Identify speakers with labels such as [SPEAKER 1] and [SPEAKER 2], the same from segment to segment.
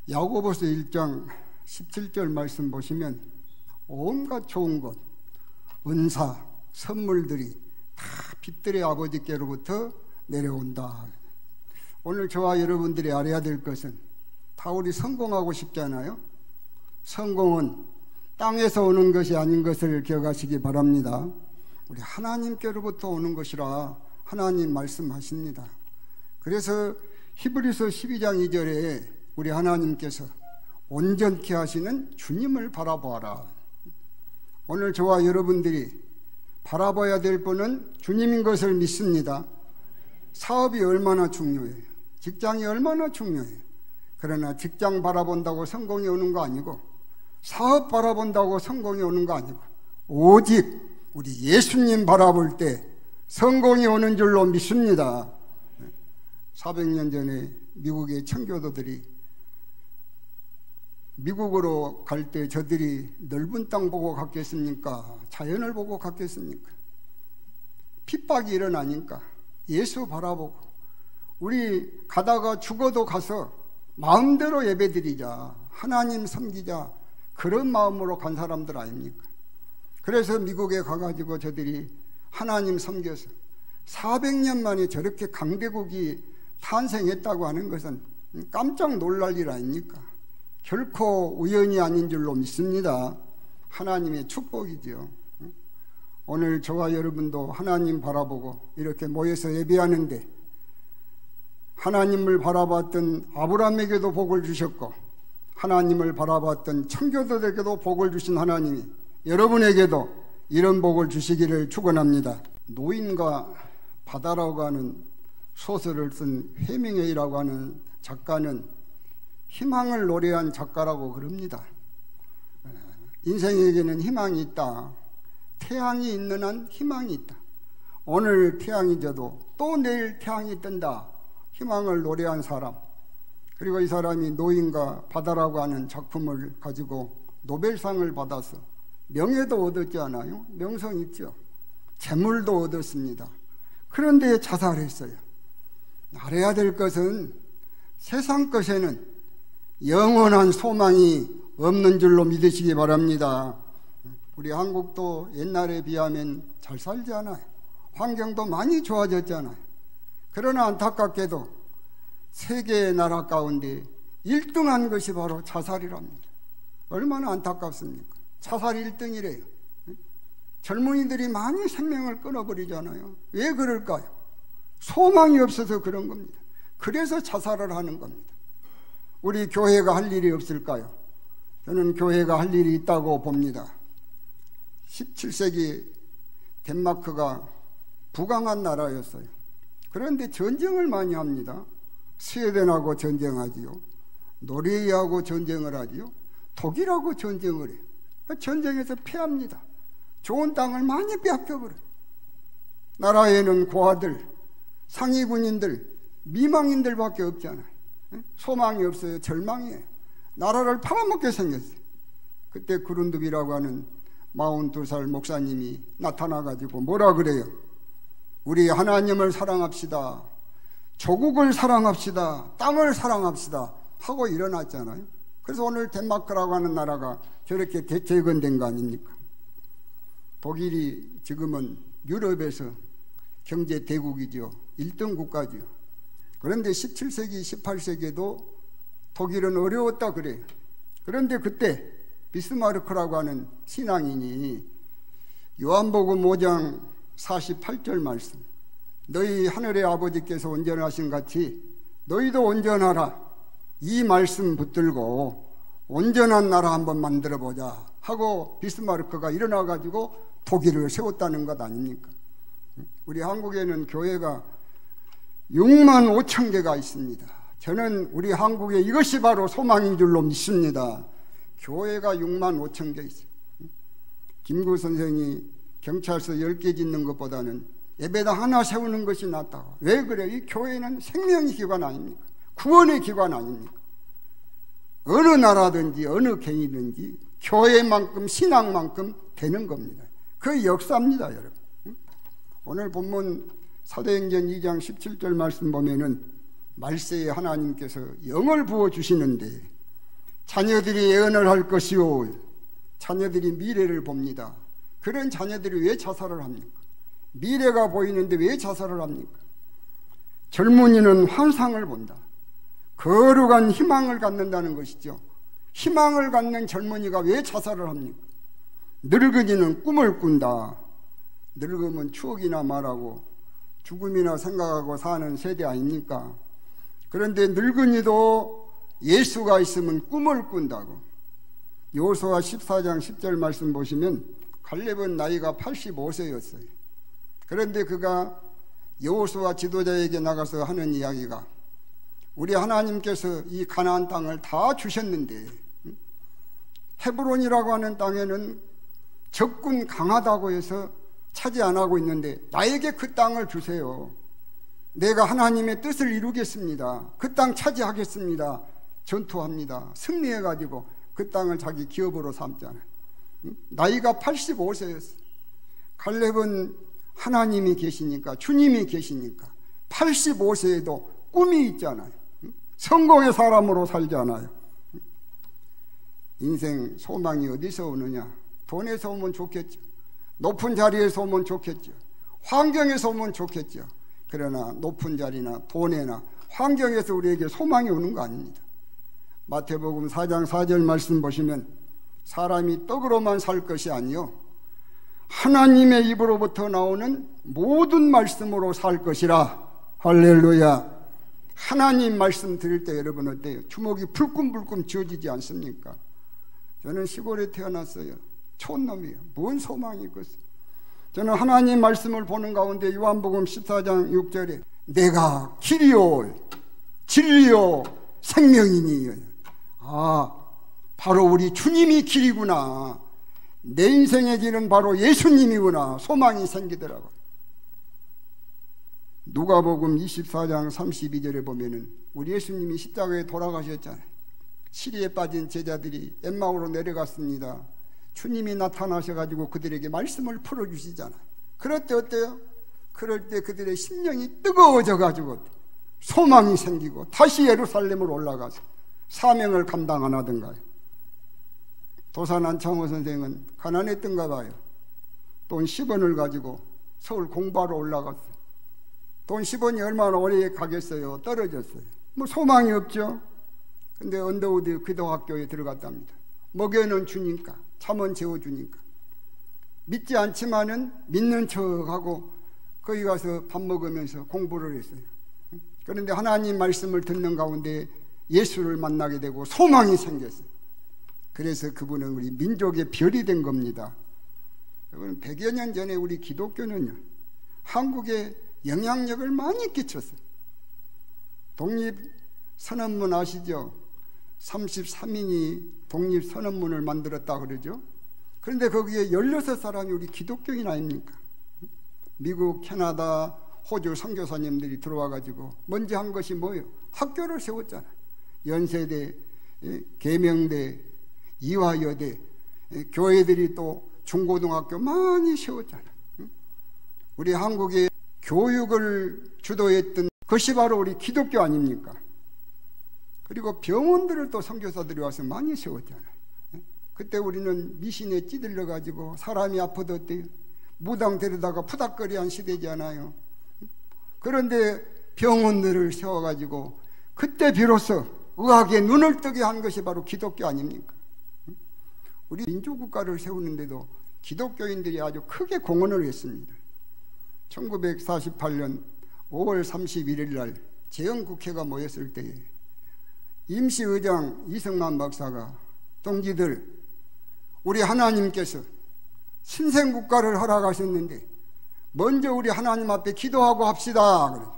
[SPEAKER 1] 야고보서 1장 17절 말씀 보시면 온갖 좋은 것, 은사, 선물들이 다 빛들의 아버지께로부터 내려온다. 오늘 저와 여러분들이 알아야 될 것은 다 우리 성공하고 싶잖아요. 성공은 땅에서 오는 것이 아닌 것을 기억하시기 바랍니다. 우리 하나님께로부터 오는 것이라 하나님 말씀하십니다. 그래서 히브리서 12장 2절에 우리 하나님께서 온전케 하시는 주님을 바라보아라. 오늘 저와 여러분들이 바라봐야 될 분은 주님인 것을 믿습니다. 사업이 얼마나 중요해요. 직장이 얼마나 중요해요. 그러나 직장 바라본다고 성공이 오는 거 아니고, 사업 바라본다고 성공이 오는 거 아니고, 오직 우리 예수님 바라볼 때 성공이 오는 줄로 믿습니다. 400년 전에 미국의 청교도들이 미국으로 갈 때 저들이 넓은 땅 보고 갔겠습니까? 자연을 보고 갔겠습니까? 핍박이 일어나니까 예수 바라보고, 우리 가다가 죽어도 가서 마음대로 예배드리자, 하나님 섬기자, 그런 마음으로 간 사람들 아닙니까? 그래서 미국에 가가지고 저들이 하나님 섬겨서 400년 만에 저렇게 강대국이 탄생했다고 하는 것은 깜짝 놀랄 일 아닙니까? 결코 우연이 아닌 줄로 믿습니다. 하나님의 축복이죠. 오늘 저와 여러분도 하나님 바라보고 이렇게 모여서 예배하는데, 하나님을 바라봤던 아브라함에게도 복을 주셨고 하나님을 바라봤던 청교도들에게도 복을 주신 하나님이 여러분에게도 이런 복을 주시기를 축원합니다. 노인과 바다라고 하는 소설을 쓴 해밍웨이라고 하는 작가는 희망을 노래한 작가라고 그럽니다. 인생에게는 희망이 있다. 태양이 있는 한 희망이 있다. 오늘 태양이 져도 또 내일 태양이 뜬다. 희망을 노래한 사람. 그리고 이 사람이 노인과 바다라고 하는 작품을 가지고 노벨상을 받아서 명예도 얻었지 않아요? 명성 있죠. 재물도 얻었습니다. 그런데 자살했어요. 알아야 될 것은 세상 것에는 영원한 소망이 없는 줄로 믿으시기 바랍니다. 우리 한국도 옛날에 비하면 잘 살지 않아요. 환경도 많이 좋아졌잖아요. 그러나 안타깝게도 세계의 나라 가운데 1등한 것이 바로 자살이랍니다. 얼마나 안타깝습니까? 자살 1등이래요. 젊은이들이 많이 생명을 끊어버리잖아요. 왜 그럴까요? 소망이 없어서 그런 겁니다. 그래서 자살을 하는 겁니다. 우리 교회가 할 일이 없을까요? 저는 교회가 할 일이 있다고 봅니다. 17세기 덴마크가 부강한 나라였어요. 그런데 전쟁을 많이 합니다. 스웨덴하고 전쟁하지요. 노르웨이하고 전쟁을 하지요. 독일하고 전쟁을 해요. 전쟁에서 패합니다. 좋은 땅을 많이 빼앗겨버려요. 나라에는 고아들, 상위 군인들, 미망인들밖에 없잖아요. 소망이 없어요. 절망이에요. 나라를 팔아먹게 생겼어요. 그때 그룬드비라고 하는 42살 목사님이 나타나가지고 뭐라 그래요? 우리 하나님을 사랑합시다. 조국을 사랑합시다. 땅을 사랑합시다. 하고 일어났잖아요. 그래서 오늘 덴마크라고 하는 나라가 저렇게 재건된 거 아닙니까? 독일이 지금은 유럽에서 경제 대국이죠. 1등 국가죠. 그런데 17세기, 18세기에도 독일은 어려웠다 그래요. 그런데 그때 비스마르크라고 하는 신앙인이 요한복음 5장 48절 말씀, 너희 하늘의 아버지께서 온전하신 같이 너희도 온전하라, 이 말씀 붙들고 온전한 나라 한번 만들어보자 하고 비스마르크가 일어나가지고 독일을 세웠다는 것 아닙니까? 우리 한국에는 교회가 6만 5천 개가 있습니다. 저는 우리 한국에 이것이 바로 소망인 줄로 믿습니다. 교회가 6만 5천 개 있어요. 김구 선생이 경찰서 10개 짓는 것보다는 예배당 하나 세우는 것이 낫다고. 왜 그래요? 이 교회는 생명의 기관 아닙니까? 구원의 기관 아닙니까? 어느 나라든지 어느 개인이든지 교회만큼 신앙만큼 되는 겁니다. 그 역사입니다, 여러분. 오늘 본문 사도행전 2장 17절 말씀 보면은 말세에 하나님께서 영을 부어주시는데 자녀들이 예언을 할 것이요, 자녀들이 미래를 봅니다. 그런 자녀들이 왜 자살을 합니까? 미래가 보이는데 왜 자살을 합니까? 젊은이는 환상을 본다. 거룩한 희망을 갖는다는 것이죠. 희망을 갖는 젊은이가 왜 자살을 합니까? 늙은이는 꿈을 꾼다. 늙으면 추억이나 말하고 죽음이나 생각하고 사는 세대 아닙니까? 그런데 늙은이도 예수가 있으면 꿈을 꾼다고. 여호수아 14장 10절 말씀 보시면 갈렙은 나이가 85세였어요. 그런데 그가 여호수아 지도자에게 나가서 하는 이야기가, 우리 하나님께서 이 가나안 땅을 다 주셨는데 헤브론이라고 하는 땅에는 적군 강하다고 해서 차지 안 하고 있는데 나에게 그 땅을 주세요. 내가 하나님의 뜻을 이루겠습니다. 그 땅 차지하겠습니다. 전투합니다. 승리해가지고 그 땅을 자기 기업으로 삼잖아요. 나이가 85세였어요. 갈렙은 하나님이 계시니까, 주님이 계시니까 85세에도 꿈이 있잖아요. 성공의 사람으로 살잖아요. 인생 소망이 어디서 오느냐? 돈에서 오면 좋겠죠. 높은 자리에서 오면 좋겠죠. 환경에서 오면 좋겠죠. 그러나 높은 자리나 돈에나 환경에서 우리에게 소망이 오는 거 아닙니다. 마태복음 4장 4절 말씀 보시면 사람이 떡으로만 살 것이 아니요 하나님의 입으로부터 나오는 모든 말씀으로 살 것이라. 할렐루야. 하나님 말씀 들을 때 여러분 어때요? 주먹이 불끈불끈 쥐어지지 않습니까? 저는 시골에 태어났어요. 촌놈이에요. 뭔 소망이 있겠어요? 저는 하나님 말씀을 보는 가운데 요한복음 14장 6절에 내가 길이요 진리요 생명이니, 바로 우리 주님이 길이구나. 내 인생의 길은 바로 예수님이구나. 소망이 생기더라고요. 누가복음 24장 32절에 보면은 우리 예수님이 십자가에 돌아가셨잖아요. 시리에 빠진 제자들이 엠마오로 내려갔습니다. 주님이 나타나셔가지고 그들에게 말씀을 풀어주시잖아요. 그럴 때 어때요? 그럴 때 그들의 심령이 뜨거워져가지고 소망이 생기고 다시 예루살렘으로 올라가서 사명을 감당 안 하던가요? 도산 안창호 선생은 가난했던가 봐요. 돈 10원을 가지고 서울 공부하러 올라갔어요. 돈 10원이 얼마나 오래 가겠어요? 떨어졌어요. 뭐 소망이 없죠. 근데 언더우드 기도학교에 들어갔답니다. 먹여는 주니까, 잠은 재워주니까. 믿지 않지만은 믿는 척하고 거기 가서 밥 먹으면서 공부를 했어요. 그런데 하나님 말씀을 듣는 가운데 예수를 만나게 되고 소망이 생겼어요. 그래서 그분은 우리 민족의 별이 된 겁니다. 여러분, 100여 년 전에 우리 기독교는요, 한국에 영향력을 많이 끼쳤어요. 독립선언문 아시죠? 33인이 독립선언문을 만들었다 그러죠. 그런데 거기에 16사람이 우리 기독교인 아닙니까? 미국, 캐나다, 호주 선교사님들이 들어와가지고 먼저 한 것이 뭐예요? 학교를 세웠잖아요. 연세대, 계명대, 이화여대, 교회들이 또 중고등학교 많이 세웠잖아요. 우리 한국의 교육을 주도했던 것이 바로 우리 기독교 아닙니까? 그리고 병원들을 또 선교사들이 와서 많이 세웠잖아요. 그때 우리는 미신에 찌들려 가지고 사람이 아파도 어때요? 무당 데려다가 푸닥거리한 시대잖아요. 그런데 병원들을 세워가지고 그때 비로소 의학의 눈을 뜨게 한 것이 바로 기독교 아닙니까? 우리 민주국가를 세우는데도 기독교인들이 아주 크게 공헌을 했습니다. 1948년 5월 31일 날 재헌국회가 모였을 때에 임시의장 이승만 박사가 동지들, 우리 하나님께서 신생국가를 허락하셨는데 먼저 우리 하나님 앞에 기도하고 합시다.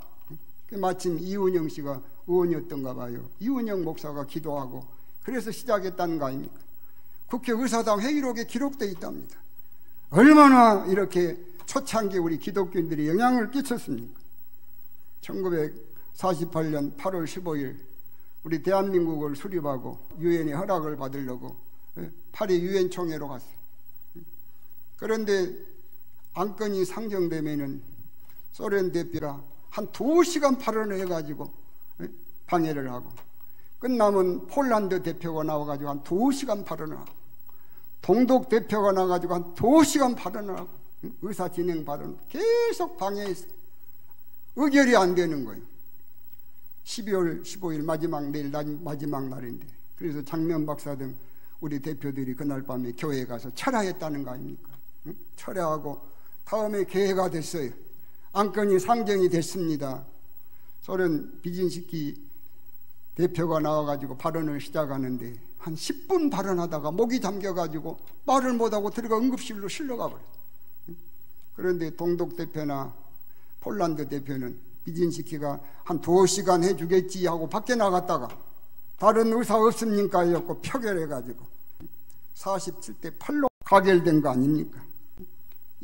[SPEAKER 1] 마침 이은영 씨가 의원이었던가 봐요. 이은영 목사가 기도하고 그래서 시작했다는 거 아닙니까? 국회 의사당 회의록에 기록되어 있답니다. 얼마나 이렇게 초창기 우리 기독교인들이 영향을 끼쳤습니까? 1948년 8월 15일 우리 대한민국을 수립하고 유엔의 허락을 받으려고 파리 유엔 총회로 갔어요. 그런데 안건이 상정되면은 소련 대표가 한 2시간 발언을 해가지고 방해를 하고 끝나면 폴란드 대표가 나와가지고 한 2시간 발언을 하고, 동독 대표가 나와가지고 한 2시간 발언을 하고, 의사 진행 발언을 계속 방해해서 의결이 안 되는 거예요. 12월 15일 내일 마지막 날인데, 그래서 장면 박사 등 우리 대표들이 그날 밤에 교회에 가서 철야했다는 거 아닙니까? 철야하고 다음에 개회가 됐어요. 안건이 상정이 됐습니다. 소련 비진스키 대표가 나와가지고 발언을 시작하는데 한 10분 발언하다가 목이 잠겨가지고 말을 못하고 들어가 응급실로 실려가 버렸어요. 그런데 동독 대표나 폴란드 대표는 비진스키가 한 2시간 해주겠지 하고 밖에 나갔다가 다른 의사 없습니까? 해갖고 표결해가지고 47대 8로 가결된 거 아닙니까?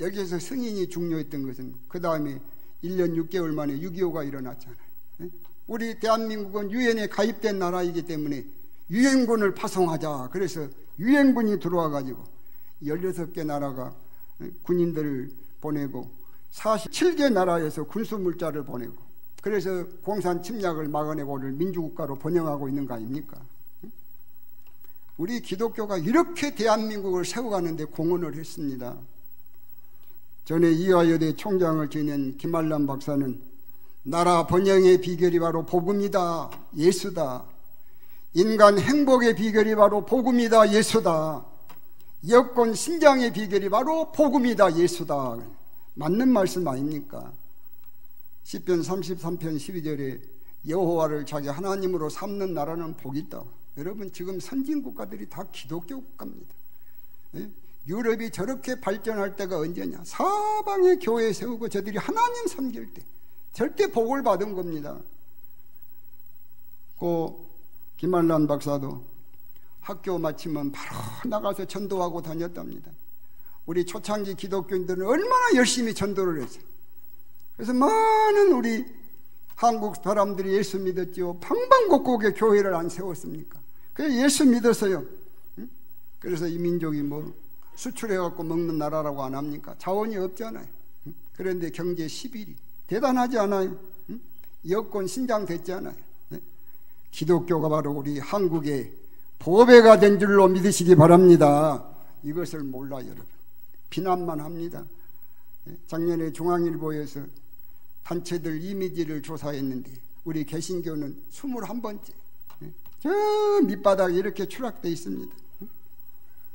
[SPEAKER 1] 여기에서 승인이 중요했던 것은 그 다음에 1년 6개월 만에 6.25가 일어났잖아요. 우리 대한민국은 유엔에 가입된 나라이기 때문에 유엔군을 파송하자. 그래서 유엔군이 들어와가지고 16개 나라가 군인들을 보내고 47개 나라에서 군수물자를 보내고, 그래서 공산 침략을 막아내고 오늘 민주국가로 번영하고 있는 거 아닙니까? 우리 기독교가 이렇게 대한민국을 세워가는데 공헌을 했습니다. 전에 이화여대 총장을 지낸 김한란 박사는 나라 번영의 비결이 바로 복음이다, 예수다. 인간 행복의 비결이 바로 복음이다, 예수다. 여권 신장의 비결이 바로 복음이다, 예수다. 맞는 말씀 아닙니까? 시편 33편 12절에 여호와를 자기 하나님으로 삼는 나라는 복이 있다. 여러분, 지금 선진국가들이 다 기독교 국가입니다. 유럽이 저렇게 발전할 때가 언제냐? 사방에 교회 세우고 저들이 하나님 섬길 때 절대 복을 받은 겁니다. 김한란 박사도 학교 마치면 바로 나가서 전도하고 다녔답니다. 우리 초창기 기독교인들은 얼마나 열심히 전도를 했어요. 그래서 많은 우리 한국 사람들이 예수 믿었지요. 방방곡곡에 교회를 안 세웠습니까? 그래서 예수 믿었어요. 그래서 이 민족이 수출해갖고 먹는 나라라고 안 합니까? 자원이 없잖아요. 그런데 경제 11위 대단하지 않아요? 여권 신장됐잖아요. 기독교가 바로 우리 한국의 보배가 된 줄로 믿으시기 바랍니다. 이것을 몰라요, 여러분. 비난만 합니다. 작년에 중앙일보에서 단체들 이미지를 조사했는데 우리 개신교는 21번째. 저 밑바닥에 이렇게 추락되어 있습니다.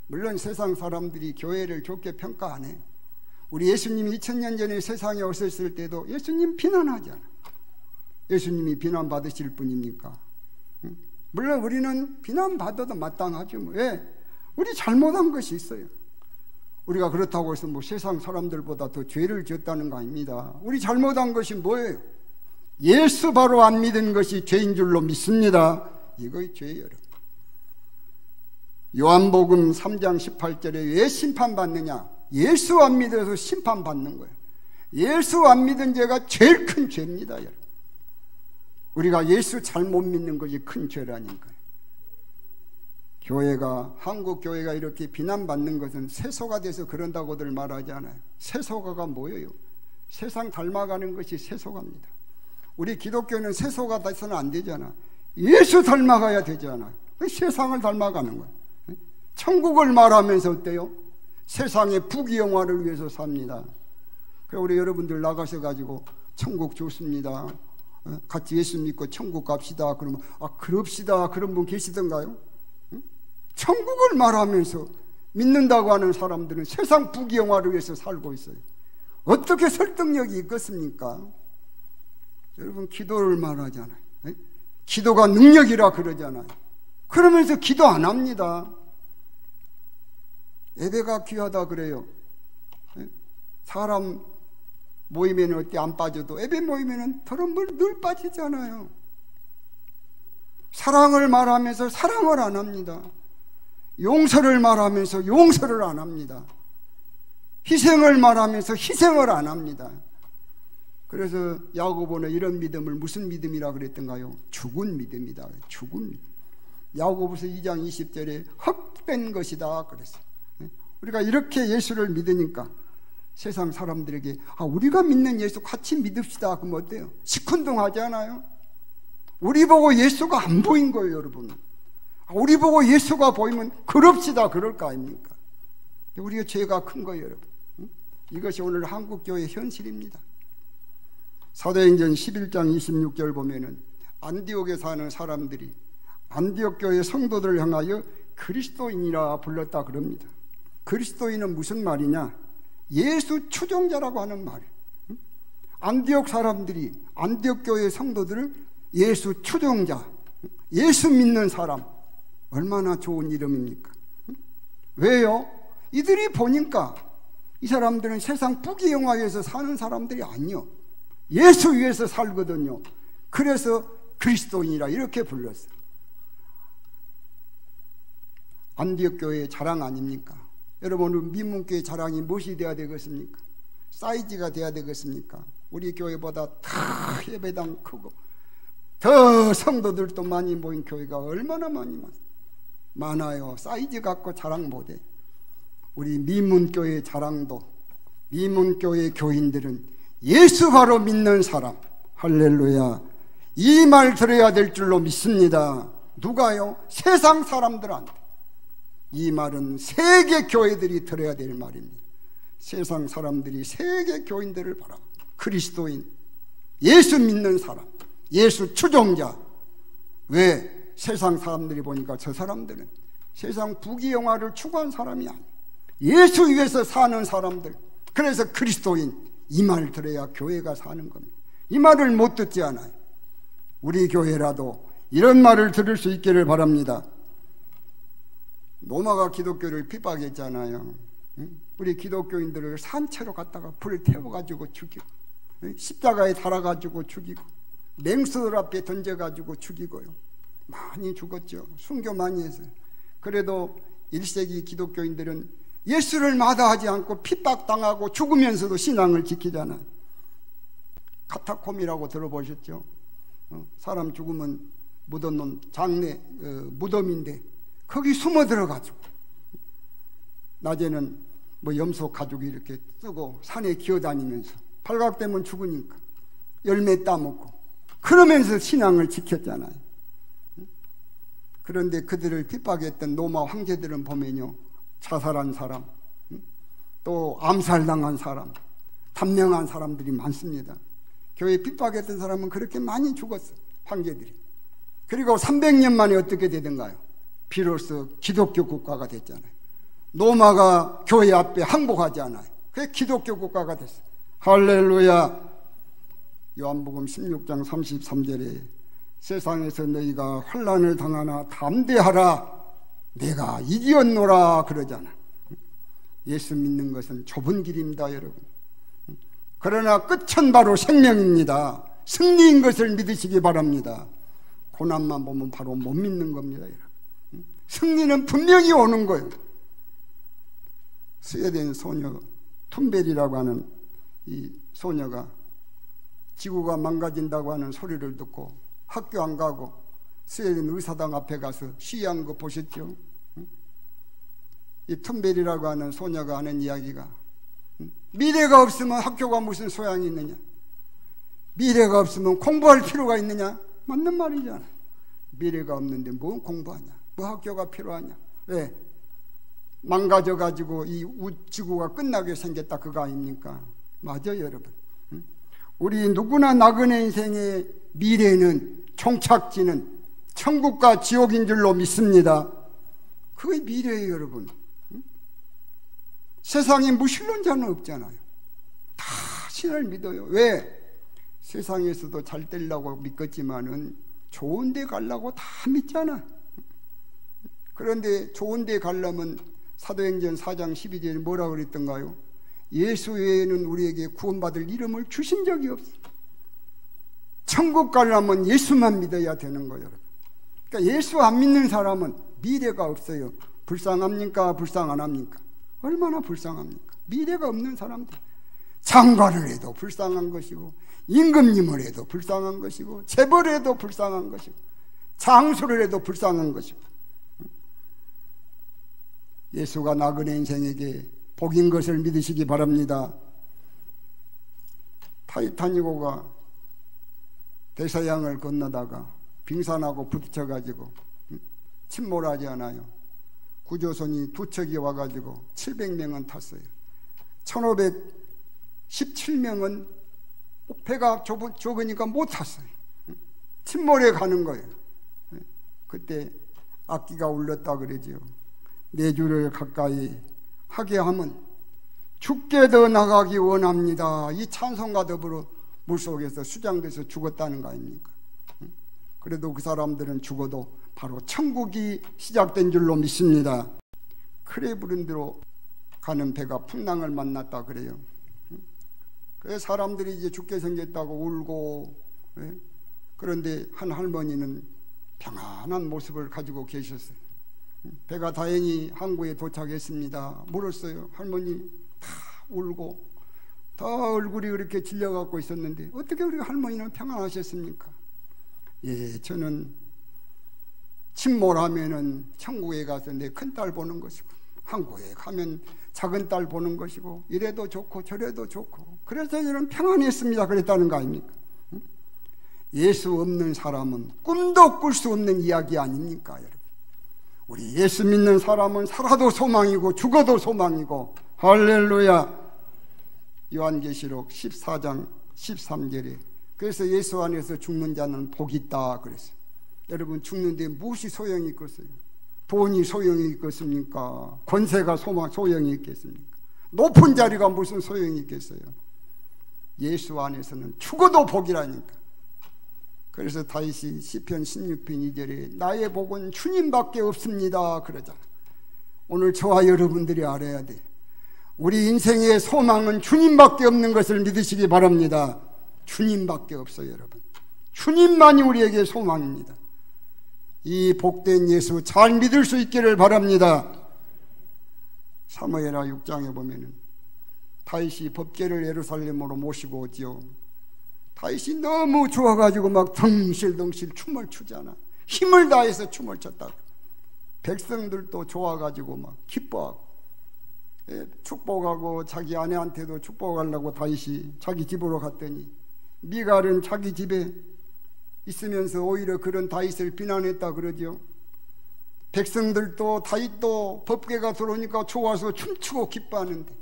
[SPEAKER 1] 물론 세상 사람들이 교회를 좋게 평가 안 해요. 우리 예수님이 2000년 전에 세상에 오셨을 때도 예수님 비난하잖아. 예수님이 비난받으실 분입니까? 물론 우리는 비난받아도 마땅하죠. 왜? 우리 잘못한 것이 있어요. 우리가 그렇다고 해서 세상 사람들보다 더 죄를 지었다는 거 아닙니다. 우리 잘못한 것이 뭐예요? 예수 바로 안 믿은 것이 죄인 줄로 믿습니다. 이거의 죄예요. 요한복음 3장 18절에 왜 심판받느냐? 예수 안 믿어서 심판받는 거예요. 예수 안 믿은 죄가 제일 큰 죄입니다, 여러분. 우리가 예수 잘못 믿는 것이 큰 죄라니까요. 교회가, 한국 교회가 이렇게 비난받는 것은 세속화 돼서 그런다고들 말하지 않아요. 세속화가 뭐예요? 세상 닮아가는 것이 세속화입니다. 우리 기독교는 세속화 돼서는 안 되잖아. 예수 닮아가야 되잖아. 세상을 닮아가는 거예요. 천국을 말하면서 어때요? 세상의 부귀영화를 위해서 삽니다. 그래서 우리 여러분들 나가셔 가지고 천국 좋습니다, 같이 예수 믿고 천국 갑시다 그러면 그럽시다 그런 분 계시던가요? 천국을 말하면서 믿는다고 하는 사람들은 세상 부귀영화를 위해서 살고 있어요. 어떻게 설득력이 있겠습니까? 여러분, 기도를 말하잖아요. 기도가 능력이라 그러잖아요. 그러면서 기도 안 합니다. 예배가 귀하다 그래요. 사람 모이면 어때 안 빠져도 예배 모이면 더러운 늘 빠지잖아요. 사랑을 말하면서 사랑을 안 합니다. 용서를 말하면서 용서를 안 합니다. 희생을 말하면서 희생을 안 합니다. 그래서 야고보는 이런 믿음을 무슨 믿음이라 그랬던가요? 죽은 믿음이다. 죽은 믿음. 야고보서 2장 20절에 헛된 것이다 그랬어요. 우리가 이렇게 예수를 믿으니까 세상 사람들에게 우리가 믿는 예수 같이 믿읍시다 그러면 어때요? 시큰둥하지 않아요? 우리 보고 예수가 안 보인 거예요, 여러분. 우리 보고 예수가 보이면 그럽시다 그럴 거 아닙니까? 우리의 죄가 큰 거예요, 여러분. 이것이 오늘 한국교회의 현실입니다. 사도행전 11장 26절 보면은 안디옥에 사는 사람들이 안디옥 교회 성도들을 향하여 그리스도인이라 불렀다 그럽니다. 그리스도인은 무슨 말이냐? 예수 추종자라고 하는 말이에요. 안디옥 사람들이 안디옥 교회 성도들을 예수 추종자, 예수 믿는 사람, 얼마나 좋은 이름입니까? 왜요? 이들이 보니까 이 사람들은 세상 부귀영화에서 사는 사람들이 아니요, 예수 위해서 살거든요. 그래서 그리스도인이라 이렇게 불렀어요. 안디옥 교회의 자랑 아닙니까? 여러분, 민문교회 자랑이 무엇이 되어야 되겠습니까? 사이즈가 되어야 되겠습니까? 우리 교회보다 다 예배당 크고 더 성도들도 많이 모인 교회가 얼마나 많아요. 사이즈 갖고 자랑 못해. 우리 민문교회 자랑도, 민문교회 교인들은 예수 바로 믿는 사람, 할렐루야, 이 말 들어야 될 줄로 믿습니다. 누가요? 세상 사람들한테. 이 말은 세계 교회들이 들어야 될 말입니다. 세상 사람들이 세계 교인들을 바라, 그리스도인, 예수 믿는 사람, 예수 추종자. 왜? 세상 사람들이 보니까 저 사람들은 세상 부귀영화를 추구한 사람이 아니에요. 예수 위해서 사는 사람들. 그래서 그리스도인, 이 말 들어야 교회가 사는 겁니다. 이 말을 못 듣지 않아요. 우리 교회라도 이런 말을 들을 수 있기를 바랍니다. 로마가 기독교를 핍박했잖아요. 우리 기독교인들을 산채로 갖다가 불을 태워가지고 죽이고, 십자가에 달아가지고 죽이고, 맹수들 앞에 던져가지고 죽이고요. 많이 죽었죠. 순교 많이 했어요. 그래도 1세기 기독교인들은 예수를 마다하지 않고 핍박당하고 죽으면서도 신앙을 지키잖아요. 카타콤이라고 들어보셨죠? 사람 죽으면 묻어놓은 장례 무덤인데 거기 숨어 들어가지고, 낮에는 뭐 염소 가죽이 이렇게 쓰고 산에 기어다니면서 발각되면 죽으니까 열매 따먹고 그러면서 신앙을 지켰잖아요. 그런데 그들을 핍박했던 로마 황제들은 보면요, 자살한 사람, 또 암살당한 사람, 단명한 사람들이 많습니다. 교회 핍박했던 사람은 그렇게 많이 죽었어요, 황제들이. 그리고 300년 만에 어떻게 되던가요? 비로소 기독교 국가가 됐잖아요. 로마가 교회 앞에 항복하지 않아요. 그게 기독교 국가가 됐어요. 할렐루야. 요한복음 16장 33절에 세상에서 너희가 환난을 당하나 담대하라, 내가 이기었노라 그러잖아. 예수 믿는 것은 좁은 길입니다, 여러분. 그러나 끝은 바로 생명입니다. 승리인 것을 믿으시기 바랍니다. 고난만 보면 바로 못 믿는 겁니다, 여러분. 승리는 분명히 오는 거예요. 스웨덴 소녀 툰베리라고 하는 이 소녀가 지구가 망가진다고 하는 소리를 듣고 학교 안 가고 스웨덴 의사당 앞에 가서 시위한 거 보셨죠? 이 툰베리라고 하는 소녀가 하는 이야기가, 미래가 없으면 학교가 무슨 소양이 있느냐, 미래가 없으면 공부할 필요가 있느냐. 맞는 말이잖아. 미래가 없는데 뭐 공부하냐, 뭐 학교가 필요하냐. 왜? 망가져가지고 이 지구가 끝나게 생겼다, 그거 아닙니까? 맞아요, 여러분. 우리 누구나 나그네 인생의 미래는, 종착지는 천국과 지옥인 줄로 믿습니다. 그게 미래예요, 여러분. 세상에 무신론자는 없잖아요. 다 신을 믿어요. 왜? 세상에서도 잘 되려고 믿겠지만은 좋은 데 가려고 다 믿잖아. 그런데 좋은 데 가려면 사도행전 4장 12절에 뭐라고 그랬던가요? 예수 외에는 우리에게 구원받을 이름을 주신 적이 없어. 천국 가려면 예수만 믿어야 되는 거예요. 그러니까 예수 안 믿는 사람은 미래가 없어요. 불쌍합니까? 불쌍 안 합니까? 얼마나 불쌍합니까? 미래가 없는 사람들. 장가를 해도 불쌍한 것이고, 임금님을 해도 불쌍한 것이고, 재벌을 해도 불쌍한 것이고, 장수를 해도 불쌍한 것이고. 예수가 나그네 인생에게 복인 것을 믿으시기 바랍니다. 타이타닉호가 대서양을 건너다가 빙산하고 부딪혀가지고 침몰하지 않아요. 구조선이 두 척이 와가지고 700명은 탔어요. 1517명은 배가 좁으니까 못 탔어요. 침몰해 가는 거예요. 그때 악기가 울렸다 그러지요. 내 주를 가까이 하게 하면 죽게 더 나가기 원합니다. 이 찬송과 더불어 물속에서 수장돼서 죽었다는 거 아닙니까? 그래도 그 사람들은 죽어도 바로 천국이 시작된 줄로 믿습니다. 크레브른드로 가는 배가 풍랑을 만났다 그래요. 그래서 사람들이 이제 죽게 생겼다고 울고, 그런데 한 할머니는 평안한 모습을 가지고 계셨어요. 배가 다행히 항구에 도착했습니다. 물었어요. 할머니 다 울고 다 얼굴이 그렇게 질려갖고 있었는데 어떻게 우리 할머니는 평안하셨습니까? 예, 저는 침몰하면은 천국에 가서 내 큰딸 보는 것이고, 항구에 가면 작은 딸 보는 것이고, 이래도 좋고 저래도 좋고, 그래서 저는 평안했습니다 그랬다는 거 아닙니까? 예수 없는 사람은 꿈도 꿀 수 없는 이야기 아닙니까 여러분? 우리 예수 믿는 사람은 살아도 소망이고 죽어도 소망이고, 할렐루야. 요한계시록 14장 13절에 그래서 예수 안에서 죽는 자는 복이 있다 그랬어요. 여러분, 죽는데 무엇이 소용이 있겠어요? 돈이 소용이 있겠습니까? 권세가 소용이 있겠습니까? 높은 자리가 무슨 소용이 있겠어요? 예수 안에서는 죽어도 복이라니까. 그래서 다윗이 시편 16편 2절에 나의 복은 주님밖에 없습니다 그러잖아. 오늘 저와 여러분들이 알아야 돼. 우리 인생의 소망은 주님밖에 없는 것을 믿으시기 바랍니다. 주님밖에 없어요 여러분. 주님만이 우리에게 소망입니다. 이 복된 예수 잘 믿을 수 있기를 바랍니다. 사무엘하 6장에 보면은 다윗이 법궤를 예루살렘으로 모시고 오지요. 다윗이 너무 좋아가지고 막 덩실덩실 춤을 추잖아. 힘을 다해서 춤을 췄다. 백성들도 좋아가지고 막 기뻐하고, 축복하고 자기 아내한테도 축복하려고 다윗이 자기 집으로 갔더니 미갈은 자기 집에 있으면서 오히려 그런 다윗을 비난했다 그러죠. 백성들도 다윗도 법궤가 들어오니까 좋아서 춤추고 기뻐하는데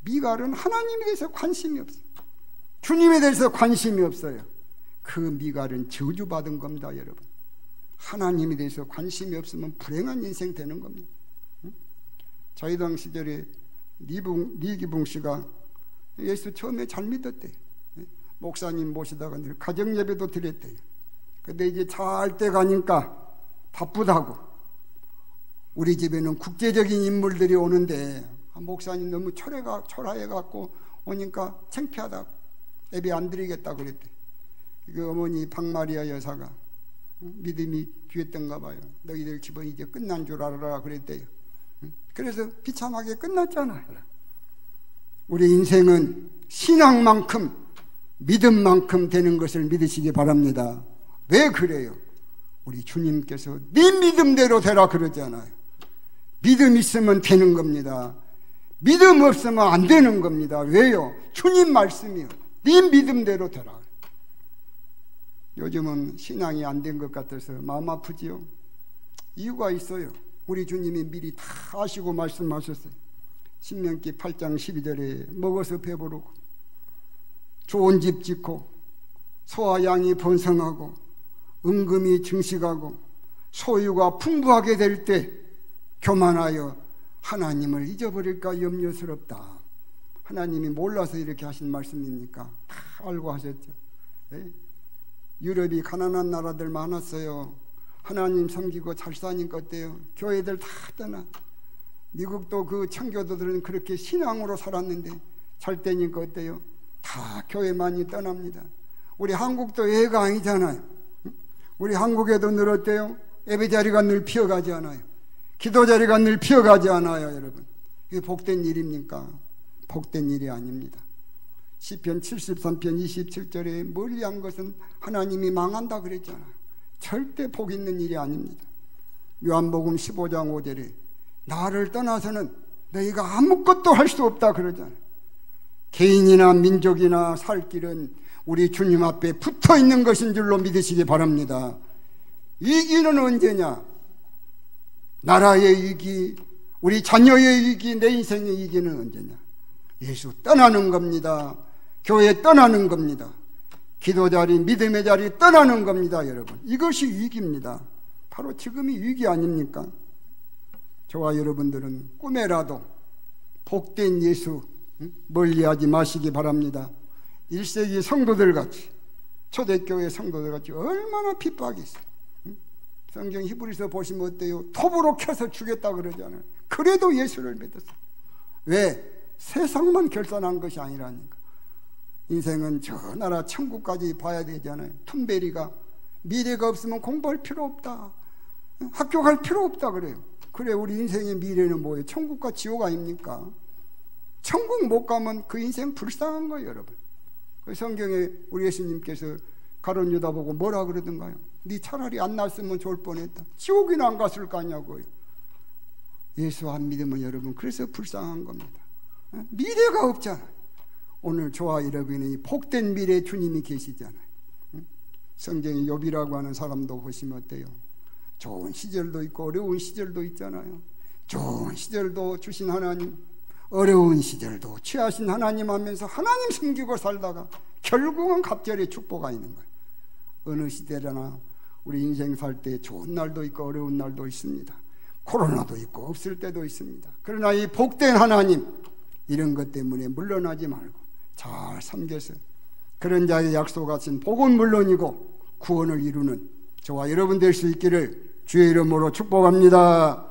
[SPEAKER 1] 미갈은 하나님에 대해서 관심이 없어요. 주님에 대해서 관심이 없어요. 그 미갈은 저주받은 겁니다 여러분. 하나님에 대해서 관심이 없으면 불행한 인생 되는 겁니다. 자유당 시절에 리기붕 씨가 예수 처음에 잘 믿었대요. 목사님 모시다가 가정예배도 드렸대요. 근데 이제 잘 때 가니까 바쁘다고, 우리 집에는 국제적인 인물들이 오는데 목사님 너무 초라해갖고 오니까 창피하다고 예배 안 드리겠다 그랬대. 그 어머니 박마리아 여사가 믿음이 귀했던가 봐요. 너희들 집은 이제 끝난 줄 알아라 그랬대요. 그래서 비참하게 끝났잖아요. 우리 인생은 신앙만큼 믿음만큼 되는 것을 믿으시기 바랍니다. 왜 그래요? 우리 주님께서 네 믿음대로 되라 그러잖아요. 믿음 있으면 되는 겁니다. 믿음 없으면 안 되는 겁니다. 왜요? 주님 말씀이요. 네 믿음대로 되라. 요즘은 신앙이 안 된 것 같아서 마음 아프지요. 이유가 있어요. 우리 주님이 미리 다 아시고 말씀하셨어요. 신명기 8장 12절에 먹어서 배부르고 좋은 집 짓고 소와 양이 번성하고 은금이 증식하고 소유가 풍부하게 될 때 교만하여 하나님을 잊어버릴까 염려스럽다. 하나님이 몰라서 이렇게 하신 말씀입니까? 다 알고 하셨죠. 유럽이 가난한 나라들 많았어요. 하나님 섬기고 잘 사니까 어때요? 교회들 다 떠나. 미국도 그 청교도들은 그렇게 신앙으로 살았는데 잘 때니까 어때요? 다 교회 많이 떠납니다. 우리 한국도 예가 아니잖아요. 우리 한국에도 늘 어때요? 예배 자리가 늘 피어가지 않아요. 기도 자리가 늘 피어가지 않아요 여러분. 이게 복된 일입니까? 복된 일이 아닙니다. 시편 73편 27절에 멀리한 것은 하나님이 망한다 그랬잖아요. 절대 복 있는 일이 아닙니다. 요한복음 15장 5절에 나를 떠나서는 너희가 아무것도 할 수 없다 그러잖아요. 개인이나 민족이나 살 길은 우리 주님 앞에 붙어 있는 것인 줄로 믿으시기 바랍니다. 위기는 언제냐? 나라의 위기, 우리 자녀의 위기, 내 인생의 위기는 언제냐? 예수 떠나는 겁니다. 교회 떠나는 겁니다. 기도 자리, 믿음의 자리 떠나는 겁니다, 여러분. 이것이 위기입니다. 바로 지금이 위기 아닙니까? 저와 여러분들은 꿈에라도 복된 예수 멀리하지 마시기 바랍니다. 1세기 성도들 같이, 초대교회 성도들 같이 얼마나 핍박이 있어요. 성경 히브리서 보시면 어때요? 톱으로 켜서 죽였다 그러잖아요. 그래도 예수를 믿었어요. 왜? 세상만 결산한 것이 아니라니까. 인생은 저 나라 천국까지 봐야 되잖아요. 툰베리가 미래가 없으면 공부할 필요 없다, 학교 갈 필요 없다 그래요. 그래, 우리 인생의 미래는 뭐예요? 천국과 지옥 아닙니까? 천국 못 가면 그 인생 불쌍한 거예요, 여러분. 그 성경에 우리 예수님께서 가룟 유다 보고 뭐라 그러던가요? 네 차라리 안 났으면 좋을 뻔했다. 지옥이나 안 갔을 거 아냐고요. 예수 안 믿으면 여러분 그래서 불쌍한 겁니다. 미래가 없잖아요. 오늘 저와 여러분이 복된 미래 주님이 계시잖아요. 성경에 욥이라고 하는 사람도 보시면 어때요? 좋은 시절도 있고 어려운 시절도 있잖아요. 좋은 시절도 주신 하나님, 어려운 시절도 취하신 하나님 하면서 하나님 섬기고 살다가 결국은 갑절의 축복가 있는 거예요. 어느 시대나 우리 인생 살 때 좋은 날도 있고 어려운 날도 있습니다. 코로나도 있고 없을 때도 있습니다. 그러나 이 복된 하나님, 이런 것 때문에 물러나지 말고 잘 섬겨서 그런 자의 약속하신 복은 물론이고 구원을 이루는 저와 여러분 될 수 있기를 주의 이름으로 축복합니다.